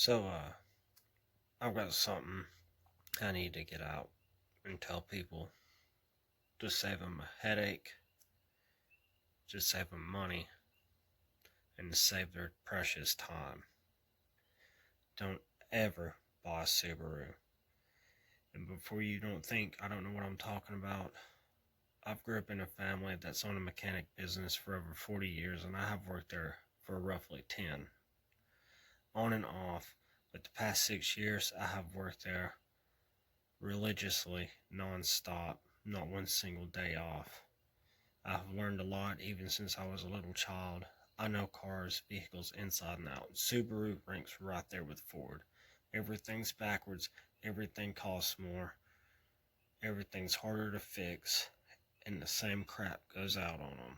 So, I've got something I need to get out and tell people to save them a headache, to save them money, and to save their precious time. Don't ever buy a Subaru. And before you don't think I don't know what I'm talking about, I've grew up in a family that's owned a mechanic business for over 40 years, and I have worked there for roughly 10. On and off, but the past 6 years I have worked there religiously, non-stop, not one single day off. I have learned a lot even since I was a little child. I know cars, vehicles inside and out. Subaru ranks right there with Ford. Everything's backwards, everything costs more, everything's harder to fix, and the same crap goes out on them.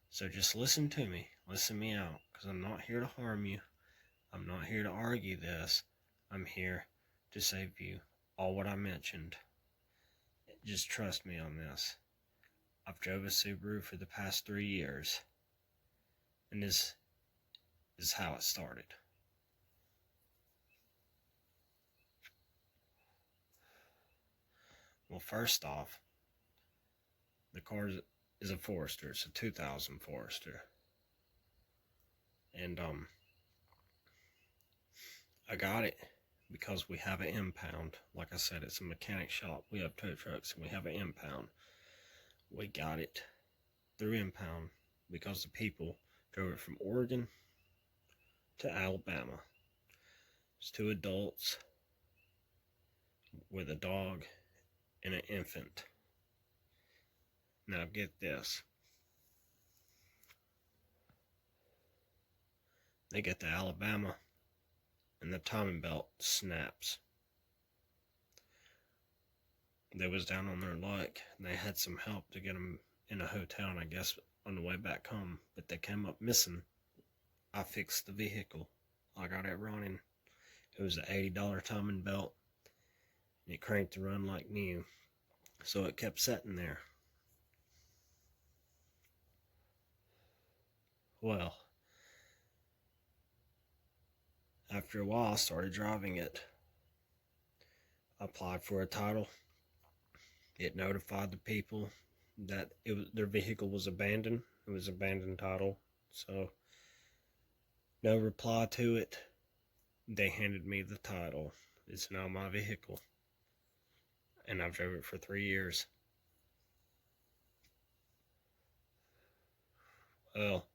So just listen to me, listen me out, because I'm not here to harm you. I'm not here to argue this. I'm here to save you all what I mentioned. Just trust me on this. I've drove a Subaru for the past 3 years, and this is how it started. Well, first off, the car is a Forester. It's a 2000 Forester. And I got it because we have an impound. Like I said, it's a mechanic shop. We have tow trucks and we have an impound. We got it through impound because the people drove it from Oregon to Alabama. It's 2 adults with a dog and an infant. Now get this. They get to Alabama and the timing belt snaps. They was down on their luck and they had some help to get them in a hotel, and I guess on the way back home, but they came up missing. I fixed the vehicle. I got it running. It was an $80 timing belt and it cranked to run like new, so it kept sitting there. Well, after a while I started driving it. I applied for a title. It notified the people that their vehicle was abandoned. It was abandoned title. So no reply to it. They handed me the title. It's now my vehicle. And I've drove it for 3 years. Well,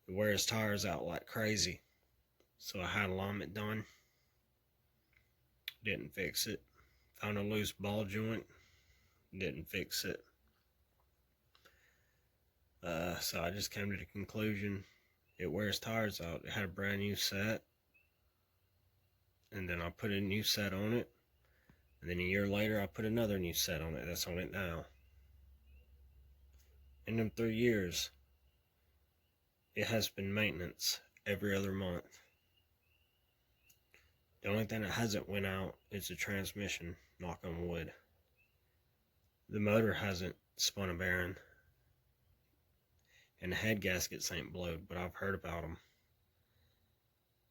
it wears tires out like crazy. So I had alignment done. Didn't fix it. Found a loose ball joint. Didn't fix it. So I just came to the conclusion it wears tires out. It had a brand new set. And then I put a new set on it. And then a year later I put another new set on it. That's on it now. In them 3 years, it has been maintenance every other month. The only thing that hasn't went out is the transmission, knock on wood. The motor hasn't spun a bearing. And the head gaskets ain't blowed, but I've heard about them.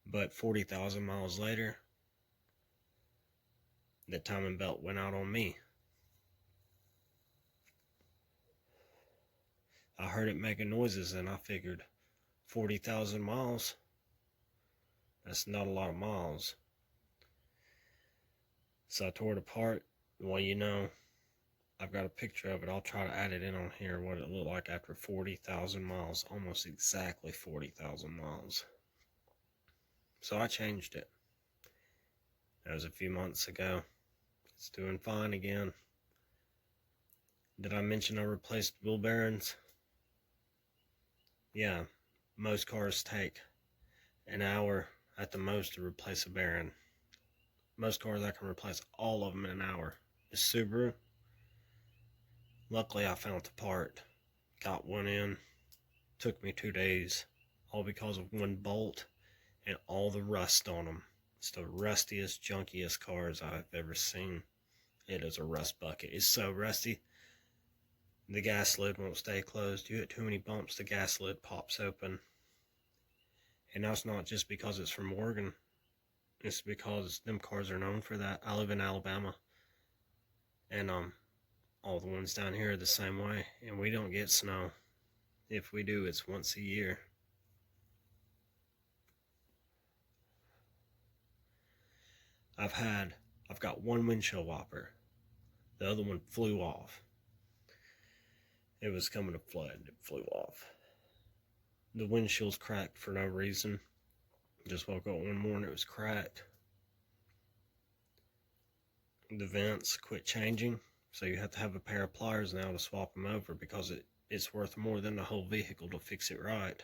But 40,000 miles later, the timing belt went out on me. I heard it making noises and I figured 40,000 miles, that's not a lot of miles. So I tore it apart. Well, you know, I've got a picture of it. I'll try to add it in on here, what it looked like after 40,000 miles, almost exactly 40,000 miles. So I changed it. That was a few months ago. It's doing fine again. Did I mention I replaced wheel bearings? Yeah, most cars take an hour at the most to replace a bearing. Most cars I can replace all of them in an hour. The Subaru, luckily I found the part, got one in, took me 2 days, all because of one bolt and all the rust on them. It's the rustiest, junkiest cars I've ever seen. It is a rust bucket. It's so rusty, the gas lid won't stay closed. You hit too many bumps, the gas lid pops open. And that's not just because it's from Oregon. It's because them cars are known for that. I live in Alabama. And all the ones down here are the same way. And we don't get snow. If we do, it's once a year. I've got one windshield wiper. The other one flew off. It was coming to flood. It flew off. The windshield's cracked for no reason. Just woke up one morning, it was cracked. The vents quit changing, so you have to have a pair of pliers now to swap them over because it's worth more than the whole vehicle to fix it right.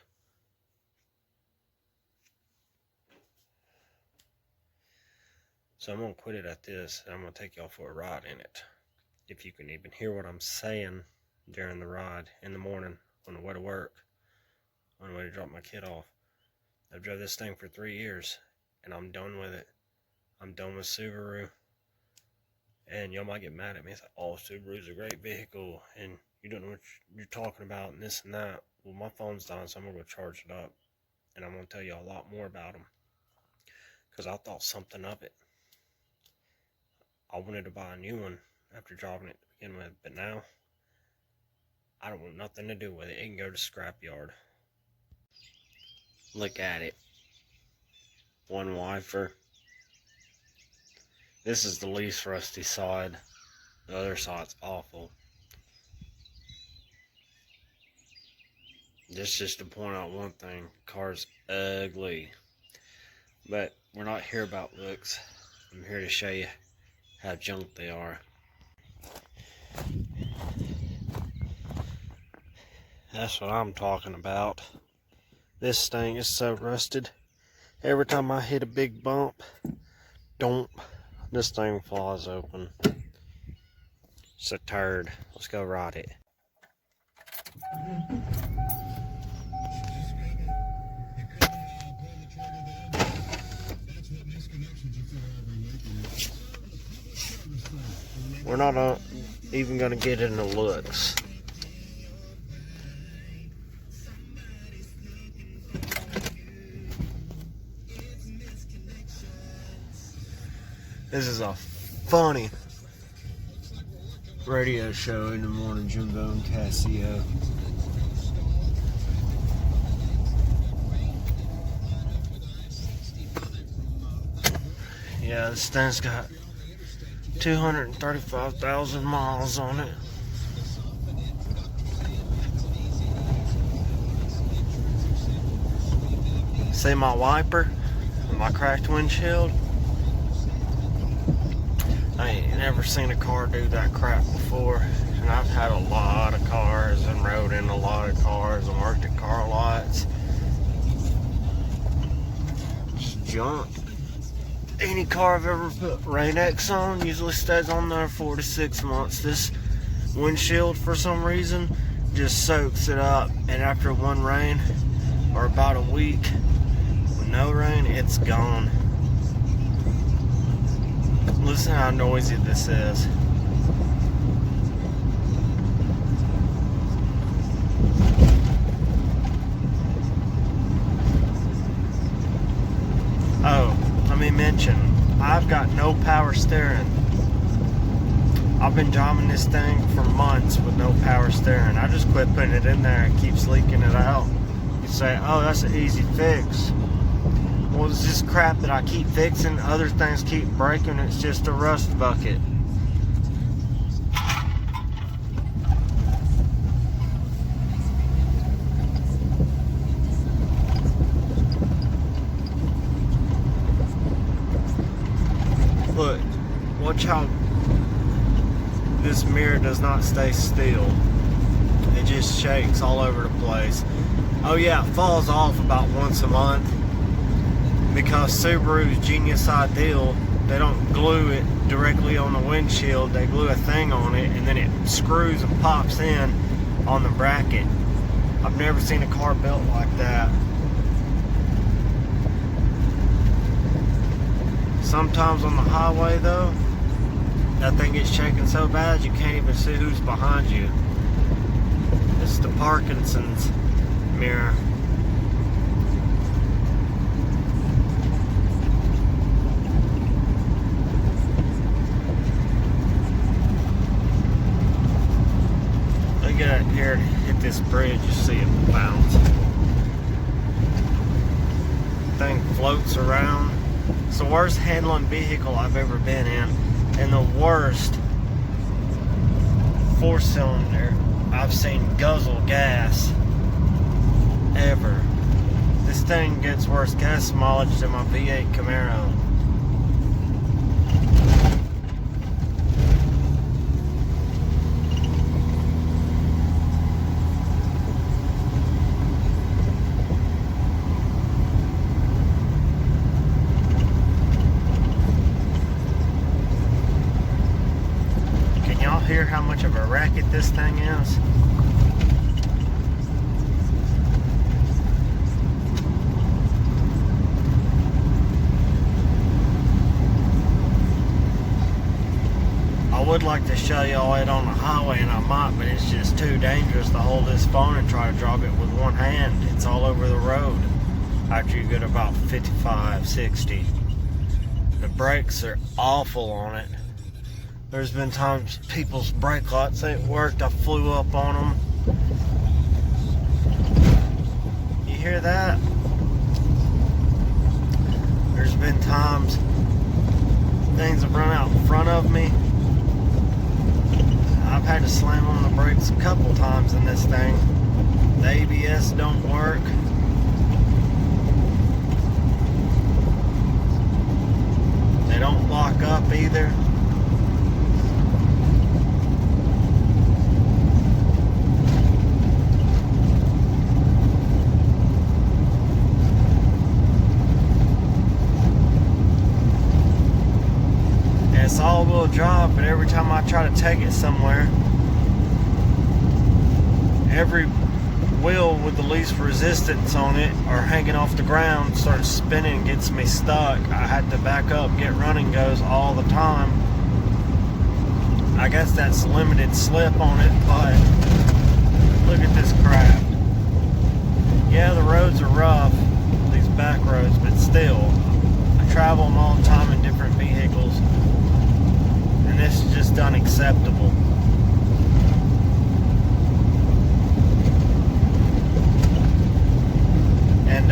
So I'm going to quit it at this, and I'm going to take y'all for a ride in it. If you can even hear what I'm saying during the ride in the morning on the way to work, on the way to drop my kid off. I've drove this thing for 3 years, and I'm done with it. I'm done with Subaru. And y'all might get mad at me. It's like, oh, Subaru's a great vehicle, and you don't know what you're talking about, and this and that. Well, my phone's dying, so I'm going to go charge it up. And I'm going to tell you a lot more about them. Because I thought something of it. I wanted to buy a new one after driving it to begin with, but now I don't want nothing to do with it. It can go to scrapyard. Look at it. One wiper. This is the least rusty side. The other side's awful. This just to point out one thing. The car's ugly. But we're not here about looks. I'm here to show you how junk they are. That's what I'm talking about. This thing is so rusted. Every time I hit a big bump, this thing flies open. It's a turd. Let's go ride it. We're not even going to get into looks. This is a funny radio show in the morning, Jimbo and Casio. Yeah, this thing's got 235,000 miles on it. See my wiper? My cracked windshield? I ain't never seen a car do that crap before. And I've had a lot of cars and rode in a lot of cars and worked at car lots. It's junk. Any car I've ever put Rain-X on usually stays on there 4 to 6 months. This windshield, for some reason, just soaks it up. And after one rain, or about a week with no rain, it's gone. Listen how noisy this is. Oh, let me mention, I've got no power steering. I've been driving this thing for months with no power steering. I just quit putting it in there and keeps leaking it out. You say, oh, that's an easy fix. Well, it's just crap that I keep fixing. Other things keep breaking. It's just a rust bucket. Look, watch how this mirror does not stay still. It just shakes all over the place. Oh yeah, it falls off about once a month. Because Subaru's Genius Ideal, they don't glue it directly on the windshield, they glue a thing on it and then it screws and pops in on the bracket. I've never seen a car built like that. Sometimes on the highway though, that thing gets shaking so bad you can't even see who's behind you. It's the Parkinson's mirror. like this bridge, you see it bounce. Thing floats around. It's the worst handling vehicle I've ever been in, and the worst 4-cylinder I've seen guzzle gas ever. This thing gets worse gas mileage than my V8 Camaro. Can y'all hear how much of a racket this thing is? I would like to show y'all it on the highway, and I might, but it's just too dangerous to hold this phone and try to drive it with one hand. It's all over the road after you get about 55, 60. The brakes are awful on it. There's been times people's brake lights ain't worked. I flew up on them. You hear that? There's been times things have run out in front of me. I've had to slam on the brakes a couple times in this thing. The ABS don't work. They don't lock up either. It's all-wheel drive, but every time I try to take it somewhere, every wheel with the least resistance on it or hanging off the ground starts spinning and gets me stuck. I had to back up, get running goes all the time. I guess that's limited slip on it, but look at this crap. Yeah, the roads are rough, these back roads, but still, I travel them all the time in different vehicles. And this is just unacceptable. And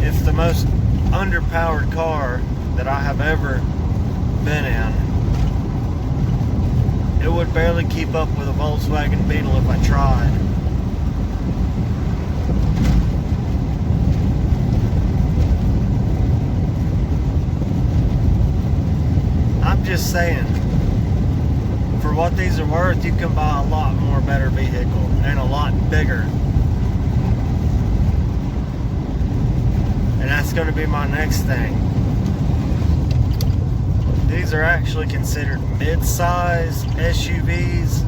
it's the most underpowered car that I have ever been in. It would barely keep up with a Volkswagen Beetle if I tried. I'm just saying, for what these are worth, you can buy a lot more better vehicle and a lot bigger. And that's going to be my next thing. These are actually considered mid-size SUVs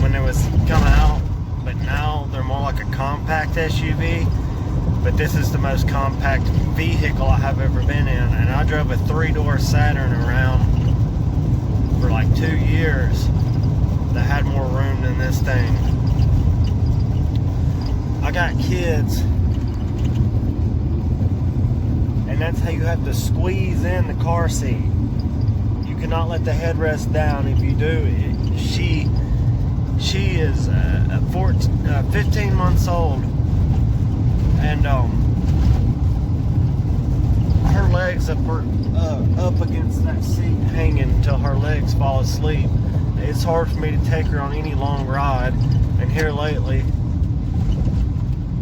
when it was coming out, but now they're more like a compact SUV. But this is the most compact vehicle I have ever been in, and I drove a 3-door Saturn around for like 2 years that had more room than this thing. I got kids, and that's how you have to squeeze in the car seat. You cannot let the headrest down. If you do, she is 15 months old, and her legs up against that seat hanging until her legs fall asleep. It's hard for me to take her on any long ride, and here lately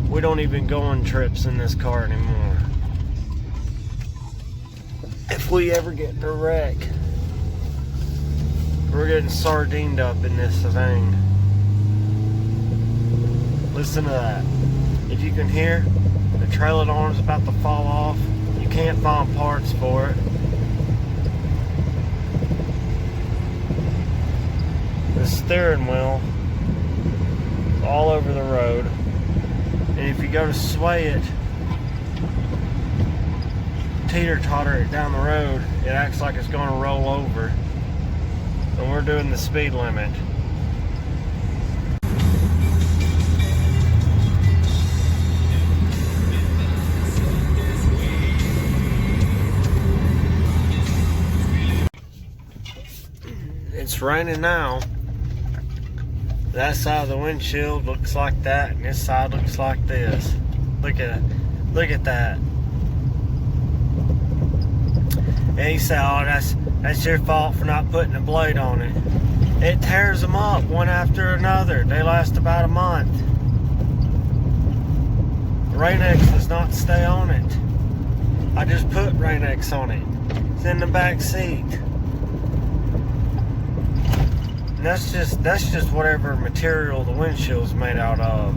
we don't even go on trips in this car anymore. If we ever get in a wreck, we're getting sardined up in this thing. Listen to that. If you can hear, the trailer arm is about to fall off. You can't find parts for it. The steering wheel is all over the road. And if you go to sway it, teeter-totter it down the road, it acts like it's going to roll over. And we're doing the speed limit. It's raining now. That side of the windshield looks like that, and this side looks like this. Look at that. And you say, oh, that's your fault for not putting a blade on it. It tears them up one after another. They last about a month. Rain-X does not stay on it. I just put Rain-X on it. It's in the back seat. And that's just whatever material the windshield's made out of.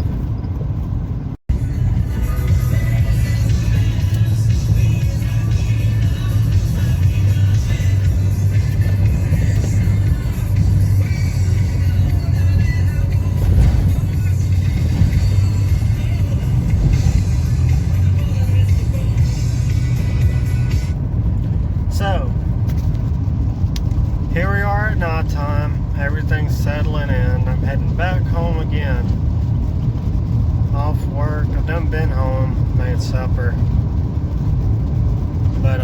So, here we are at nighttime. Everything's settling in. I'm heading back home again. Off work. I've done been home, made supper. But,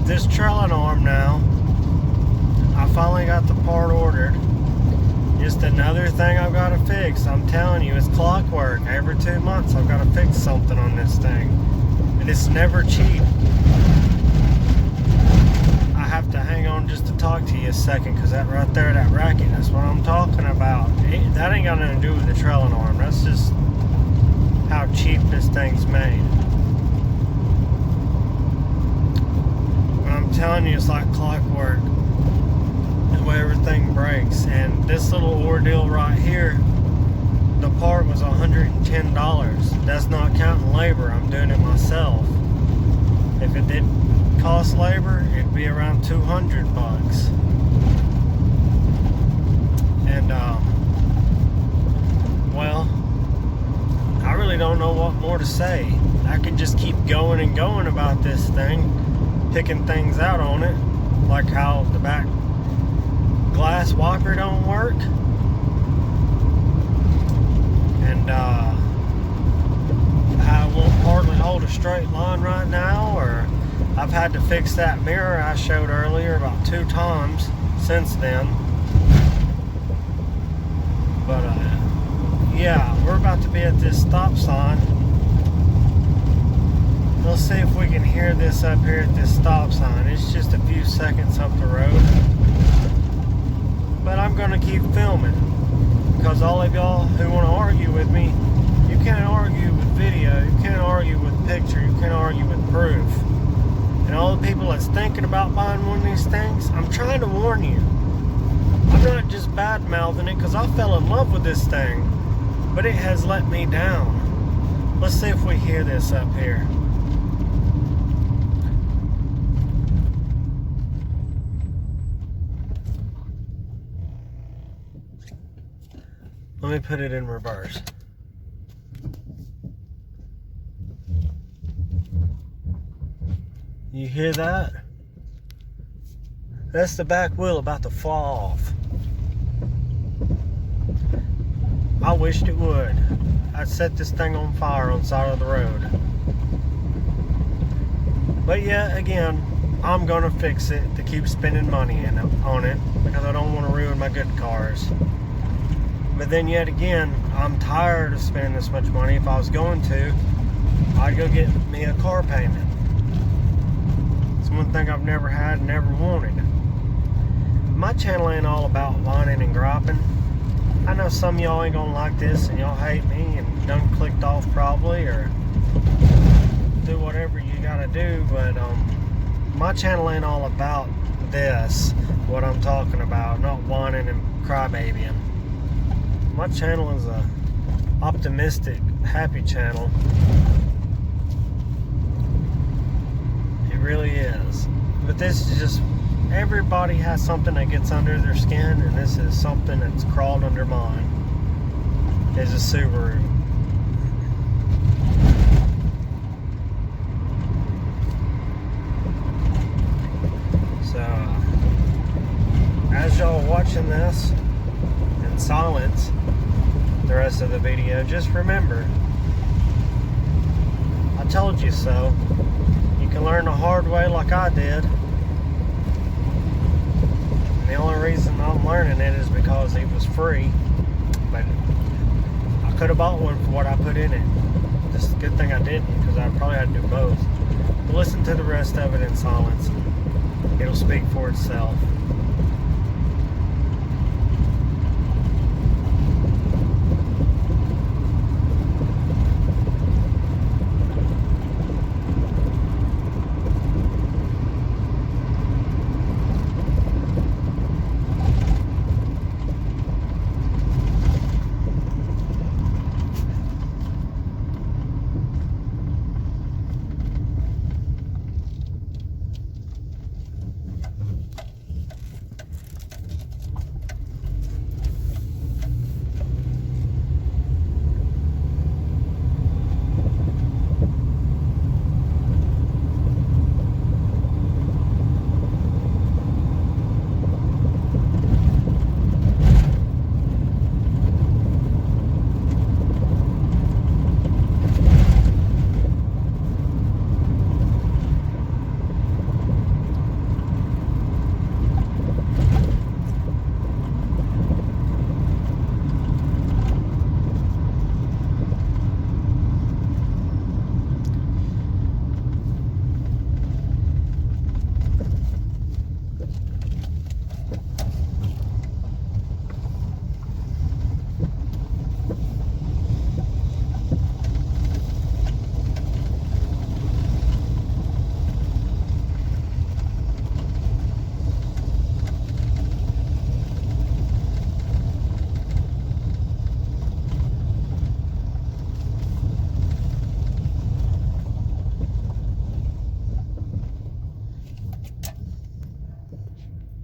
this trailing arm now, I finally got the part ordered. Just another thing I've got to fix. I'm telling you, it's clockwork. Every 2 months I've got to fix something on this thing. And it's never cheap. I have to hang on just to talk to you a second, because that right there, that racket, that's what I'm talking about. That ain't got nothing to do with the trailing arm. That's just how cheap this thing's made. But I'm telling you, it's like clockwork. The way everything breaks. And this little ordeal right here, the part was $110. That's not counting labor. I'm doing it myself. If it did cost labor, it'd be around 200 bucks. And well, I really don't know what more to say. I can just keep going and going about this thing, picking things out on it, like how the back glass wiper don't work, and how it won't hardly hold a straight line right now, or I've had to fix that mirror I showed earlier about 2 times since then. But yeah, we're about to be at this stop sign. Let's see if we can hear this up here at this stop sign. It's just a few seconds up the road. But I'm going to keep filming, because all of y'all who want to argue with me, you can't argue with video, you can't argue with picture, you can't argue with proof. And all the people that's thinking about buying one of these things, I'm trying to warn you. I'm not just bad-mouthing it, because I fell in love with this thing, but it has let me down. Let's see if we hear this up here. Let me put it in reverse. You hear that? That's the back wheel about to fall off. I wished it would. I'd set this thing on fire on the side of the road. But yeah, again, I'm gonna fix it to keep spending money on it, because I don't want to ruin my good cars. But then yet again, I'm tired of spending this much money. If I was going to, I'd go get me a car payment. It's one thing I've never had and never wanted. My channel ain't all about whining and griping. I know some of y'all ain't gonna like this and y'all hate me and done clicked off probably, or do whatever you gotta do, but my channel ain't all about this, what I'm talking about, not whining and crybabying. My channel is a optimistic, happy channel. It really is. But this is just, everybody has something that gets under their skin, and this is something that's crawled under mine. It's a Subaru. So, as y'all are watching this in silence, the rest of the video, just remember, I told you so. You can learn the hard way like I did. And the only reason I'm learning it is because it was free. But I could have bought one for what I put in it. It's a good thing I didn't, because I probably had to do both. But listen to the rest of it in silence. It'll speak for itself.